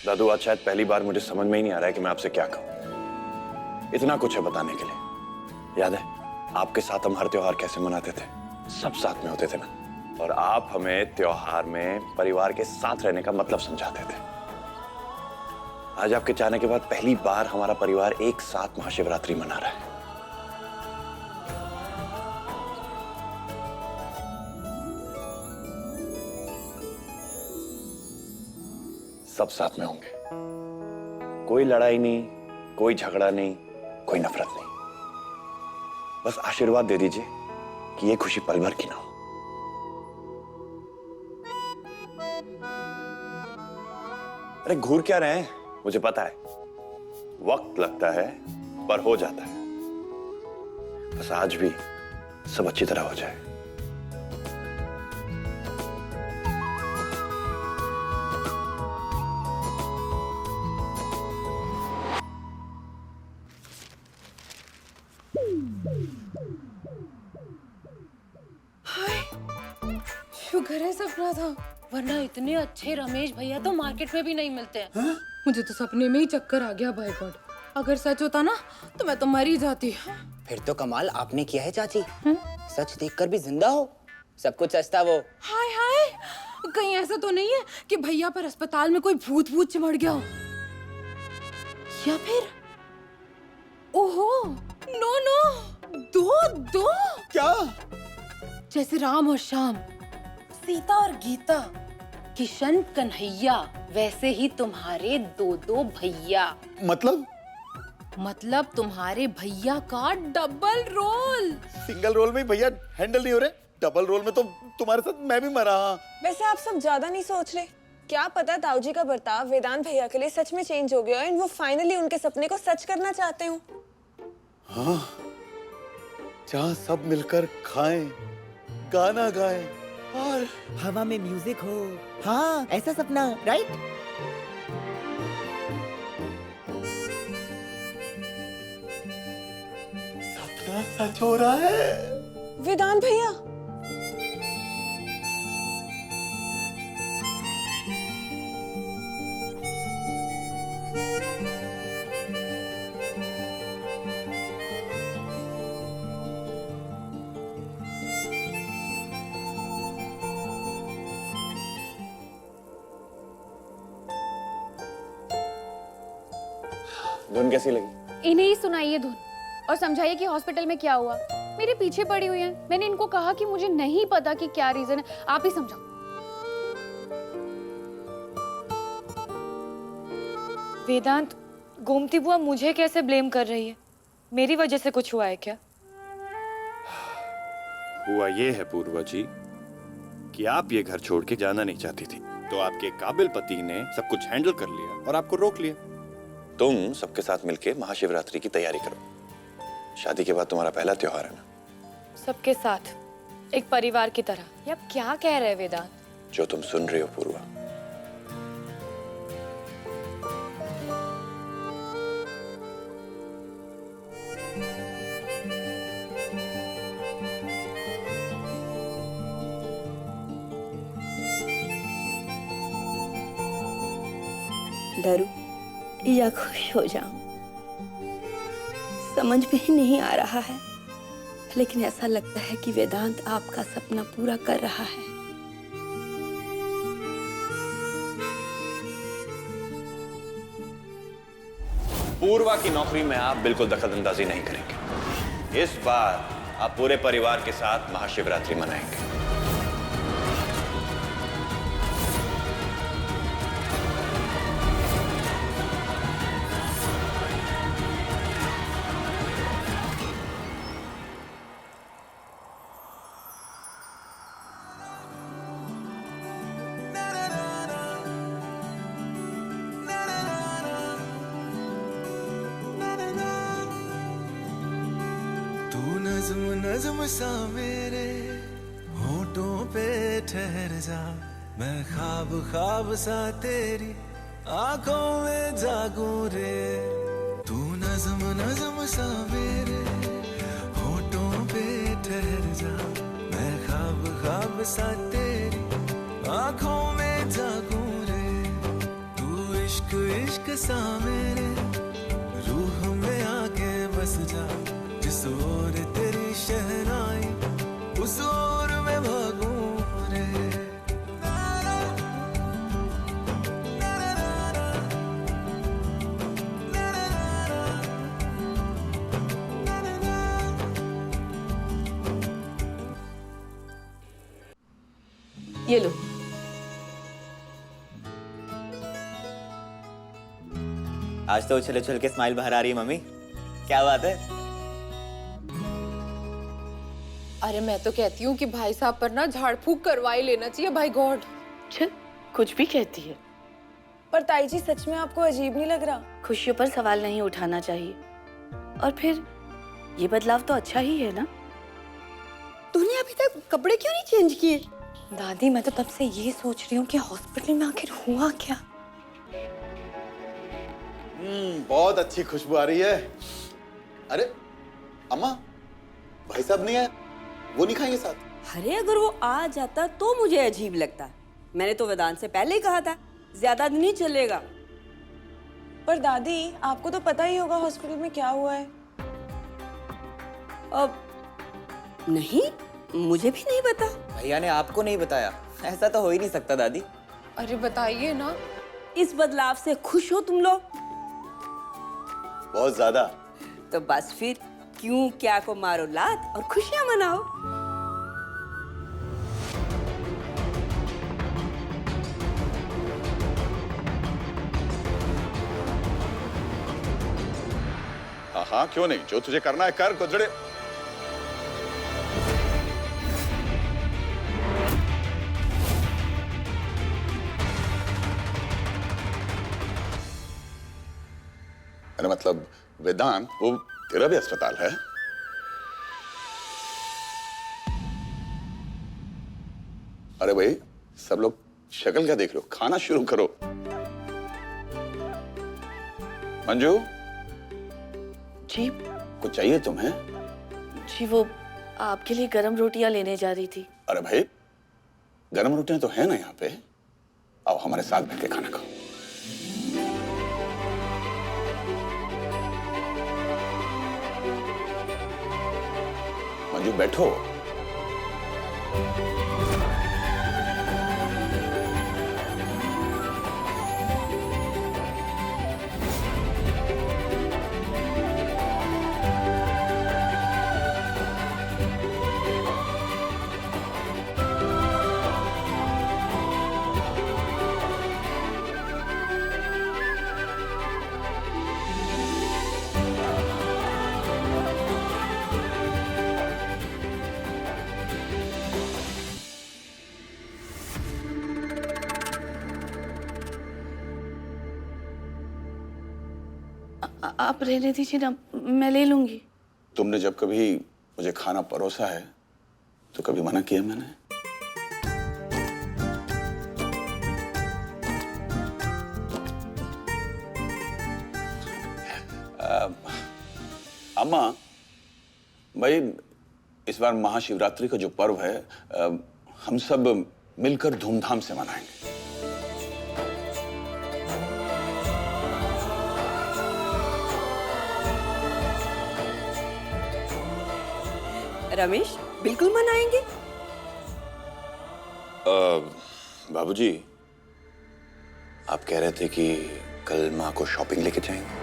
दादू, आज शायद पहली बार मुझे समझ में ही नहीं आ रहा है कि मैं आपसे क्या कहूं। इतना कुछ है बताने के लिए। याद है आपके साथ हम हर त्योहार कैसे मनाते थे? सब साथ में होते थे ना। और आप हमें त्योहार में परिवार के साथ रहने का मतलब समझाते थे। आज आपके जाने के बाद पहली बार हमारा परिवार एक साथ महाशिवरात्रि मना रहा है। सब साथ में होंगे। कोई लड़ाई नहीं, कोई झगड़ा नहीं, कोई नफरत नहीं। बस आशीर्वाद दे दीजिए कि ये खुशी पल भर की ना हो। अरे घूर क्या रहे हैं? मुझे पता है वक्त लगता है पर हो जाता है। बस आज भी सब अच्छी तरह हो जाए। शुक्र है सपना था, वरना इतने अच्छे रमेश भैया तो मार्केट में भी नहीं मिलते हैं। मुझे तो सपने में ही चक्कर आ गया। बाय गॉड, अगर सच होता ना तो मैं तो मर ही जाती। फिर तो कमाल आपने किया है चाची। सच देखकर भी जिंदा हो। सब कुछ सच था वो। हाय हाय, कहीं ऐसा तो नहीं है कि भैया पर अस्पताल में कोई भूत भूत चिमड़ गया हो? या फिर ओहो नो नो, दो दो क्या? जैसे राम और श्याम, सीता और गीता, किशन कन्हैया, वैसे ही तुम्हारे दो दो भैया। मतलब तुम्हारे भैया का डबल रोल। सिंगल रोल में भैया हैंडल नहीं हो रहे, डबल रोल में तो तुम्हारे साथ मैं भी मरा। वैसे आप सब ज्यादा नहीं सोच रहे? क्या पता ताऊजी का बर्ताव वेदांत भैया के लिए सच में चेंज हो गया और वो फाइनली उनके सपने को सच करना चाहते हो। हाँ, जहाँ सब मिलकर खाएं, गाना गाएं और हवा में म्यूजिक हो। हाँ, ऐसा सपना, राइट? सपना सच हो रहा है। वेदांत भैया, धुन कैसी लगी? इन्हें ही सुनाइए धुन और समझाइए कि हॉस्पिटल में क्या हुआ। मेरे पीछे पड़ी हुई हैं। मैंने इनको कहा कि मुझे नहीं पता कि क्या रीजन है, आप ही समझाओ। वेदांत, गोमती बुआ मुझे कैसे ब्लेम कर रही है? मेरी वजह से कुछ हुआ है क्या? हुआ ये है पूर्वा जी कि आप ये घर छोड़ के जाना नहीं चाहती थी, तो आपके काबिल पति ने सब कुछ हैंडल कर लिया और आपको रोक लिया। तुम सबके साथ मिलके महाशिवरात्रि की तैयारी करो। शादी के बाद तुम्हारा पहला त्योहार है ना। सबके साथ, एक परिवार की तरह। ये आप क्या कह रहे हैं वेदांत? जो तुम सुन रहे हो पूर्वा। डरूं या खुश हो जाऊं समझ में ही नहीं आ रहा है, लेकिन ऐसा लगता है कि वेदांत आपका सपना पूरा कर रहा है। पूर्वा की नौकरी में आप बिल्कुल दखलंदाजी नहीं करेंगे। इस बार आप पूरे परिवार के साथ महाशिवरात्रि मनाएंगे। नज़्म नज़्म सा मेरे होठों पे ठहर जा, मैं ख्वाब ख्वाब सा तेरी आंखों में जागूं रे। तू नज़्म नज़्म सा मेरे होठों पे ठहर जा, मैं ख्वाब ख्वाब सा तेरी आंखों में जागूं रे। तू इश्क इश्क सा मेरे रूह में आके बस जा, जिस ओर तेरी शहनाई उस ओर मैं भागूं रे। ये लो। आज तो उछल उछल के स्माइल बाहर आ रही है मम्मी, क्या बात है? अरे मैं तो कहती हूँ कि भाई साहब पर ना झाड़ फूक करवा ही लेना चाहिए। भाई गॉड, चल कुछ भी कहती है। पर ताई जी सच में आपको अजीब नहीं लग रहा? खुशियों पर सवाल नहीं उठाना चाहिए। और फिर ये बदलाव तो अच्छा ही है ना। तूने अभी तक कपड़े क्यों नहीं चेंज किए? दादी मैं तो तब से ये सोच रही हूँ कि हॉस्पिटल में आखिर हुआ क्या। बहुत अच्छी खुशबू आ रही है। अरे अम्मा, भाई साहब नहीं है, वो नहीं खाएंगे साथ? अरे अगर वो आ जाता तो मुझे अजीब लगता। मैंने तो वेदांत से पहले ही कहा था ज्यादा दिन नहीं चलेगा। पर दादी आपको तो पता ही होगा हॉस्पिटल में क्या हुआ है। अब नहीं, मुझे भी नहीं पता। भैया ने आपको नहीं बताया? ऐसा तो हो ही नहीं सकता दादी। अरे बताइए ना। इस बदलाव से खुश हो तुम लोग? बहुत ज्यादा। तो बस फिर क्यों क्या को मारो लात और खुशियां मनाओ। हाँ, क्यों नहीं, जो तुझे करना है कर गुजरे। अरे मतलब वेदांत, वो तेरा भी अस्पताल है? अरे भाई सब लोग शक्ल क्या देख रहे हो, खाना शुरू करो। मंजू जी कुछ चाहिए तुम्हें? जी वो आपके लिए गरम रोटियां लेने जा रही थी। अरे भाई गरम रोटियां तो है ना यहाँ पे, आओ हमारे साथ बैठ के खाना खाओ। मंजू बैठो। आप रहने दीजिए ना, मैं ले लूंगी। तुमने जब कभी मुझे खाना परोसा है तो कभी मना किया मैंने? अम्मा भाई, इस बार महाशिवरात्रि का जो पर्व है हम सब मिलकर धूमधाम से मनाएंगे। रमेश बिल्कुल मनाएंगे। बाबूजी, आप कह रहे थे कि कल माँ को शॉपिंग लेके जाएंगे।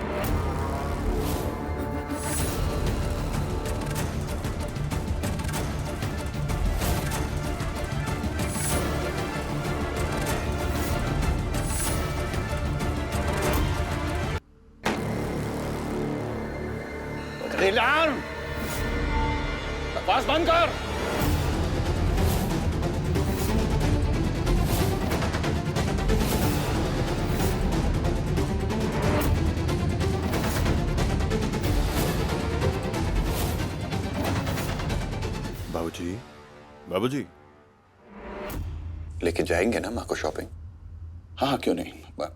अलार्म! बकवास बंद कर। बाबूजी, बाबूजी, लेके जाएंगे ना माँ को शॉपिंग? हाँ हाँ, क्यों नहीं,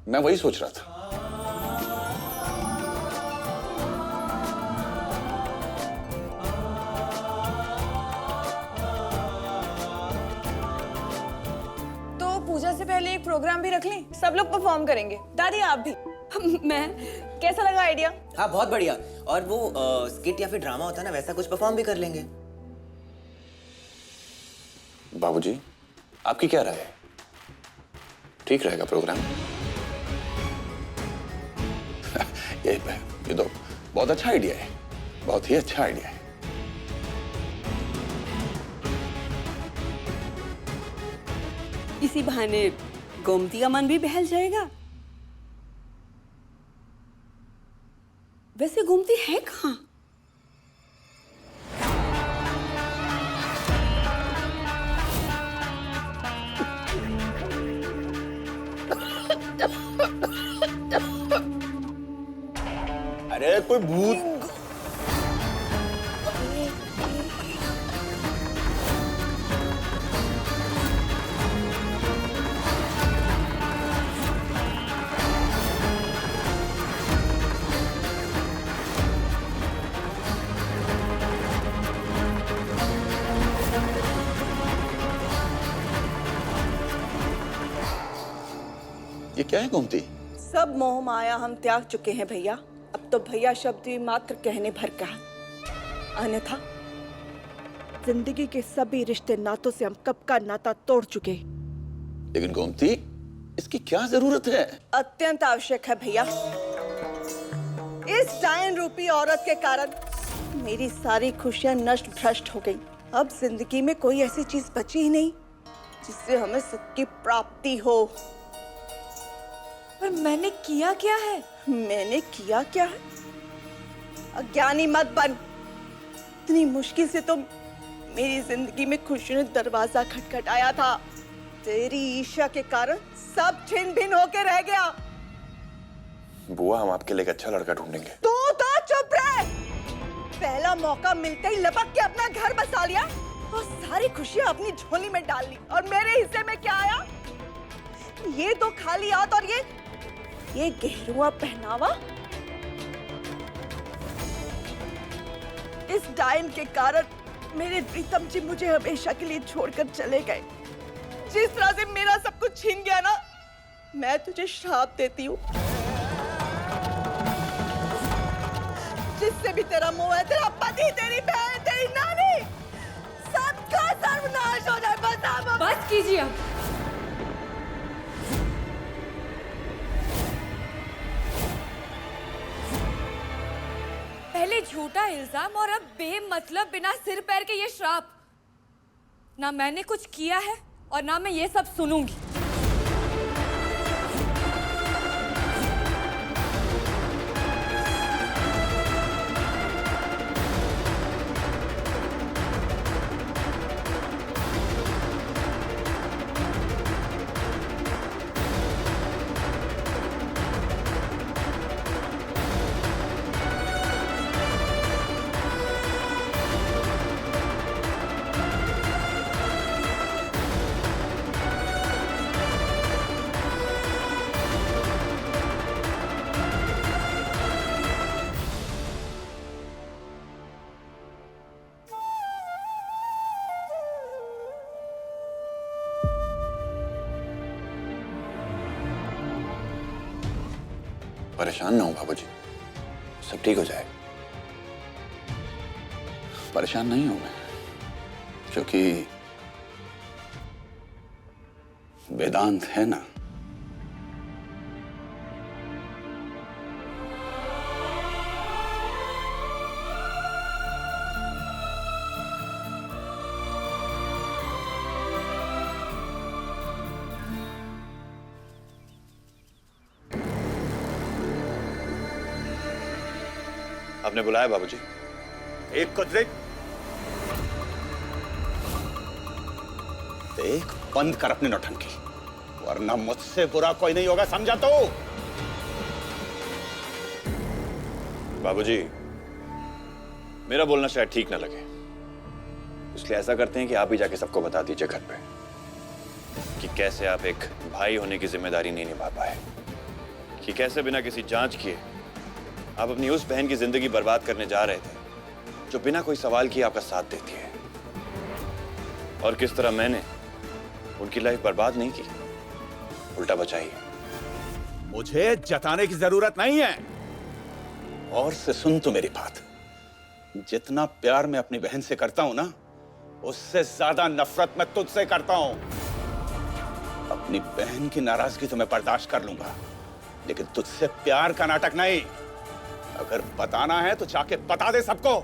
मैं वही सोच रहा था। तो पूजा से पहले एक प्रोग्राम भी रख लें, सब लोग परफॉर्म करेंगे। दादी आप भी। मैं कैसा लगा आइडिया? हाँ बहुत बढ़िया। और वो स्किट या फिर ड्रामा होता है ना, वैसा कुछ परफॉर्म भी कर लेंगे। बाबूजी, आपकी क्या राय है? ठीक रहेगा प्रोग्राम? ये तो बहुत अच्छा आइडिया है, बहुत ही अच्छा आइडिया है। इसी बहाने गोमती का मन भी बहल जाएगा। वैसे गोमती है कहाँ? अरे कोई भूत। ये क्या है गोमती? सब मोह माया हम त्याग चुके हैं भैया। अब तो भैया शब्द भी मात्र कहने भर का है। अन्यथा जिंदगी के सभी रिश्ते नातों से हम कब का नाता तोड़ चुके। लेकिन गोमती, इसकी क्या जरूरत है? अत्यंत आवश्यक है भैया। इस डायन रूपी औरत के कारण मेरी सारी खुशियां नष्ट भ्रष्ट हो गई। अब जिंदगी में कोई ऐसी चीज बची ही नहीं जिससे हमें सुख की प्राप्ति हो। पर मैंने किया क्या है? मैंने किया क्या है? अज्ञानी मत बन। इतनी मुश्किल से तो मेरी जिंदगी में खुशी ने दरवाजा खटखटाया था। तेरी ईर्ष्या के कारण सब छिन भिन होके रह गया। बुआ, हम आपके लिए एक अच्छा लड़का ढूंढेंगे। तू तो चुप रह। पहला मौका मिलते ही लपक के अपना घर बसा लिया और सारी खुशियां अपनी झोली में डाल ली। और मेरे हिस्से में क्या आया? ये तो खाली हाथ और ये गेरुआ पहनावा। इस डायन के कारण मेरे प्रीतम जी मुझे हमेशा के लिए छोड़कर चले गए। जिस तरह से मेरा सब कुछ छीन गया ना, मैं तुझे श्राप देती हूँ। जिससे भी तेरा मोह है, तेरा पति, तेरी बहन, तेरी नानी, सबका सर्वनाश हो जाए। बस कीजिए अब। पहले झूठा इल्जाम और अब बेमतलब बिना सिर पैर के ये श्राप। ना मैंने कुछ किया है और ना मैं ये सब सुनूंगी। परेशान ना हो बाबूजी, सब ठीक हो जाएगा। परेशान नहीं हूं मैं, क्योंकि वेदांत है ना। आपने बुलाया बाबूजी? एक को देख, देख बंद कर अपनी नौटंकी, वरना मुझसे बुरा कोई नहीं होगा, समझा? तो बाबूजी, मेरा बोलना शायद ठीक ना लगे, इसलिए ऐसा करते हैं कि आप ही जाके सबको बता दीजिए घर पे कि कैसे आप एक भाई होने की जिम्मेदारी नहीं निभा पाए, कि कैसे बिना किसी जांच किए आप अपनी उस बहन की जिंदगी बर्बाद करने जा रहे थे जो बिना कोई सवाल किए आपका साथ देती है, और किस तरह मैंने उनकी लाइफ बर्बाद नहीं की, उल्टा बचाई है। मुझे जताने की जरूरत नहीं है। और से सुन तू मेरी बात, जितना प्यार मैं अपनी बहन से करता हूं ना, उससे ज्यादा नफरत मैं तुझसे करता हूं। अपनी बहन की नाराजगी तो मैं बर्दाश्त कर लूंगा, लेकिन तुझसे प्यार का नाटक नहीं। अगर बताना है तो जाके बता दे सबको।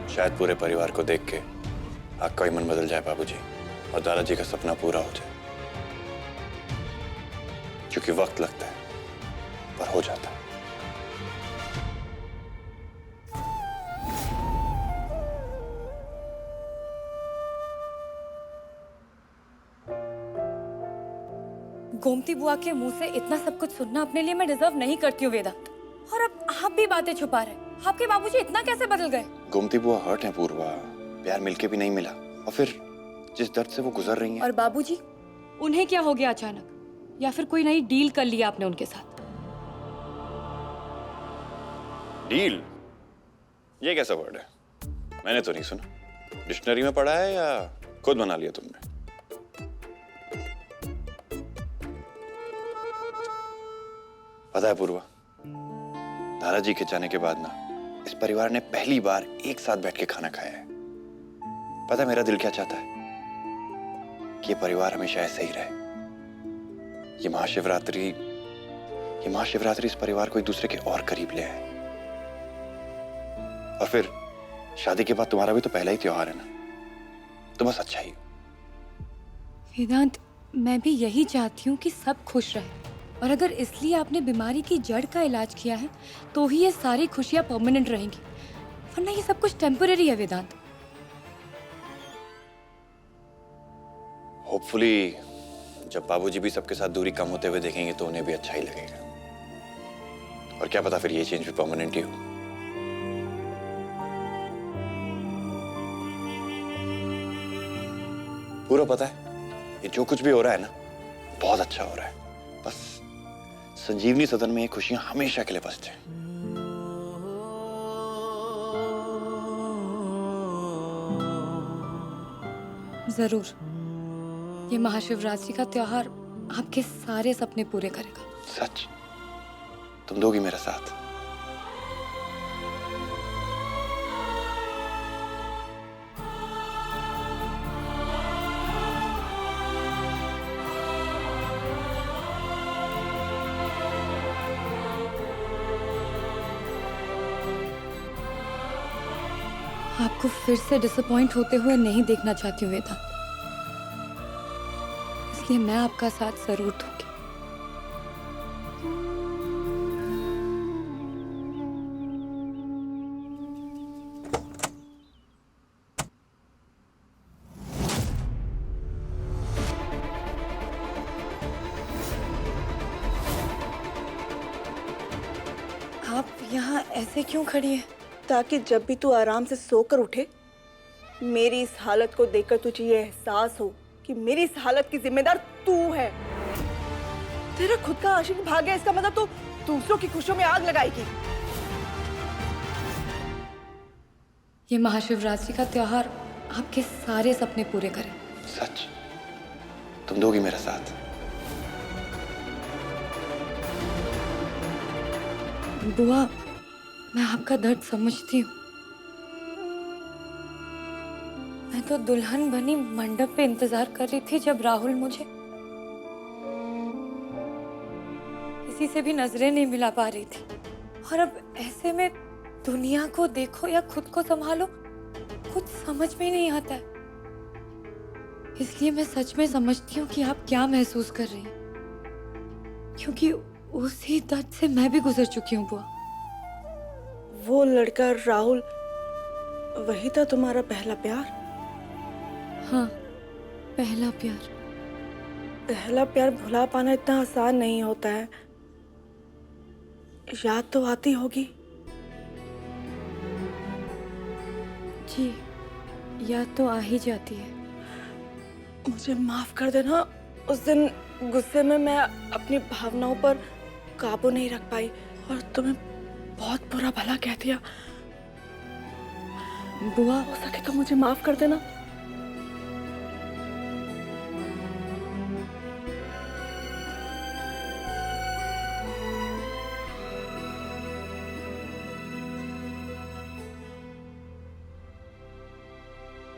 शायद पूरे परिवार को देख के आपका ही मन बदल जाए बाबूजी, और दादाजी का सपना पूरा हो जाए। क्योंकि वक्त लगता है, पर हो जाता है। गोमती बुआ के मुंह से इतना सब कुछ सुनना अपने लिए मैं डिजर्व नहीं करती हूँ वेदांत। और अब आप भी बातें छुपा रहे। आपके बाबूजी इतना कैसे बदल गए? गोमती बुआ हर्ट है पूर्वा, प्यार मिलके भी नहीं मिला, और फिर जिस दर्द से वो गुजर रही हैं। और बाबूजी, उन्हें क्या हो गया अचानक? या फिर कोई नई डील कर लिया आपने उनके साथ? डील? ये कैसा वर्ड है? मैंने तो नहीं सुना। डिक्शनरी में पढ़ा है या खुद बना लिया तुमने? पता है पूर्वा, दादाजी के जाने के बाद ना इस परिवार ने पहली बार एक साथ बैठ के खाना खाया है। पता है मेरा दिल क्या चाहता है? कि ये परिवार हमेशा ऐसे ही रहे। ये महाशिवरात्रि इस परिवार को एक दूसरे के और करीब ले आए। और फिर शादी के बाद तुम्हारा भी तो पहला ही त्योहार है ना, तो बस अच्छा ही। वेदांत, मैं भी यही चाहती हूँ कि सब खुश रहे। और अगर इसलिए आपने बीमारी की जड़ का इलाज किया है, तो ही ये सारी खुशियां परमानेंट रहेंगी, वरना ये सब कुछ टेम्पररी है वेदांत। होपफुली जब बाबूजी भी सबके साथ दूरी कम होते हुए देखेंगे तो उन्हें भी अच्छा ही लगेगा। और क्या पता फिर ये चेंज भी परमानेंट ही हो। पूरा पता है ये जो कुछ भी हो रहा है ना, बहुत अच्छा हो रहा है। बस संजीवनी सदन में ये खुशियां हमेशा के लिए बस जाएं। जरूर, ये महाशिवरात्रि का त्योहार आपके सारे सपने पूरे करेगा। सच? तुम दोगी मेरा साथ? आपको फिर से डिसअपॉइंट होते हुए नहीं देखना चाहती हूँ वेदांत, इसलिए मैं आपका साथ जरूर दूंगी। आप यहाँ ऐसे क्यों खड़ी हैं? ताकि जब भी तू आराम से सोकर उठे, मेरी इस हालत को देखकर तुझे ये एहसास हो कि मेरी इस हालत की जिम्मेदार तू है। तेरा खुद का आशिक भाग गया, इसका मतलब तू दूसरों की खुशियों में आग लगाएगी। ये महाशिवरात्रि का त्योहार आपके सारे सपने पूरे करे। सच? तुम दोगी मेरा साथ? बुआ, मैं आपका दर्द समझती हूँ। मैं तो दुल्हन बनी मंडप पे इंतजार कर रही थी जब राहुल मुझे किसी से भी नजरें नहीं मिला पा रही थी। और अब ऐसे में दुनिया को देखो या खुद को संभालो, कुछ समझ में नहीं आता है। इसलिए मैं सच में समझती हूँ कि आप क्या महसूस कर रही हैं, क्योंकि उसी दर्द से मैं भी गुजर चुकी हूँ बुआ। वो लड़का राहुल, वही था तुम्हारा पहला प्यार? हाँ, पहला प्यार। पहला प्यार भुला पाना इतना आसान नहीं होता है। याद तो आती होगी? जी, याद तो आ ही जाती है। मुझे माफ कर देना। उस दिन गुस्से में मैं अपनी भावनाओं पर काबू नहीं रख पाई और तुम्हें बहुत बुरा भला कह दिया। बुआ, हो सके तो मुझे माफ कर देना।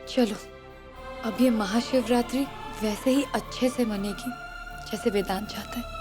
चलो, अब ये महाशिवरात्रि वैसे ही अच्छे से मनेगी जैसे वेदांत चाहता है।